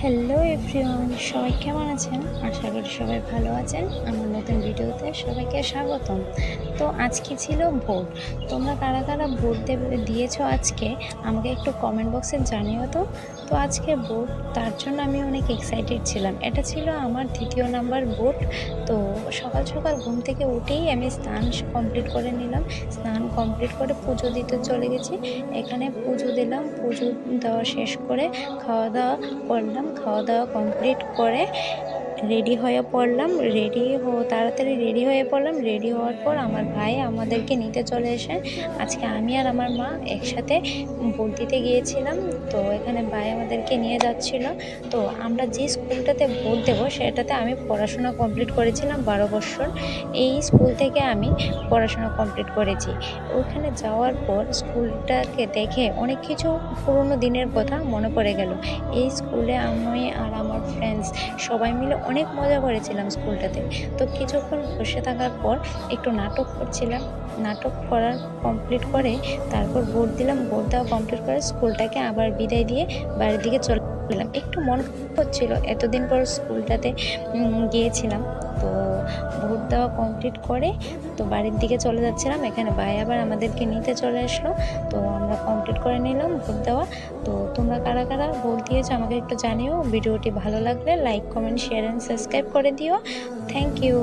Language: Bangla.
হ্যালো এভরিওয়ান, সবাই কেমন আছেন? আশা করি সবাই ভালো আছেন। আমার নতুন ভিডিওতে সবাইকে স্বাগতম। তো আজকে ছিল ভোট। তোমরা কারা কারা ভোট দিয়েছো আজকে আমাকে একটু কমেন্ট বক্সে জানিও তো। তো আজকে ভোট, তার জন্য আমি অনেক এক্সাইটেড ছিলাম। এটা ছিল আমার দ্বিতীয় নাম্বার ভোট। তো সকাল সকাল ঘুম থেকে উঠেই আমি স্নান কমপ্লিট করে নিলাম। স্নান কমপ্লিট করে পুজো দিতে চলে গেছি। এখানে পুজো দিলাম। পুজো দেওয়া শেষ করে খাওয়া দাওয়া করলাম। খাওয়া দাওয়া কমপ্লিট করে তাড়াতাড়ি রেডি হয়ে পড়লাম। রেডি হওয়ার পর আমার ভাই আমাদেরকে নিতে চলে এসে আজকে আমি আর আমার মা একসাথে ভোট দিতে গিয়েছিলাম। তো এখানে ভাই আমাদেরকে নিয়ে যাচ্ছিল। তো আমরা যে স্কুলটাতে ভোট দেবো সেটাতে আমি পড়াশোনা কমপ্লিট করেছিলাম 12 বছর। এই স্কুল থেকে আমি পড়াশোনা কমপ্লিট করেছি। ওইখানে যাওয়ার পর স্কুলটাকে দেখে অনেক কিছু পুরোনো দিনের কথা মনে পড়ে গেল। এই স্কুলে আমি আর আমার ফ্রেন্ডস সবাই মিলে অনেক মজা করেছিলাম স্কুলটাতে। তো কিছুক্ষণ বসে থাকার পর একটু নাটক করছিলাম। নাটক করার কমপ্লিট করে তারপর ভোট দিলাম। ভোট দেওয়া কমপ্লিট করে স্কুলটাকে আবার বিদায় দিয়ে বাড়ির দিকে চলে গেলাম। একটু মন হচ্ছিল, এতদিন পর স্কুলটাতে গিয়েছিলাম। তো ভোট দেওয়া কমপ্লিট করে তো বাড়ির দিকে চলে যাচ্ছিলাম। এখানে ভাই আবার আমাদেরকে নিতে চলে আসলো। তো আমরা কমপ্লিট করে নিলাম ভোট দেওয়া। তো তোমরা কারা কারা ভোট দিয়েছো আমাকে একটু জানিও। ভিডিওটি ভালো লাগলে like, comment, share and subscribe করে দিও। Thank you.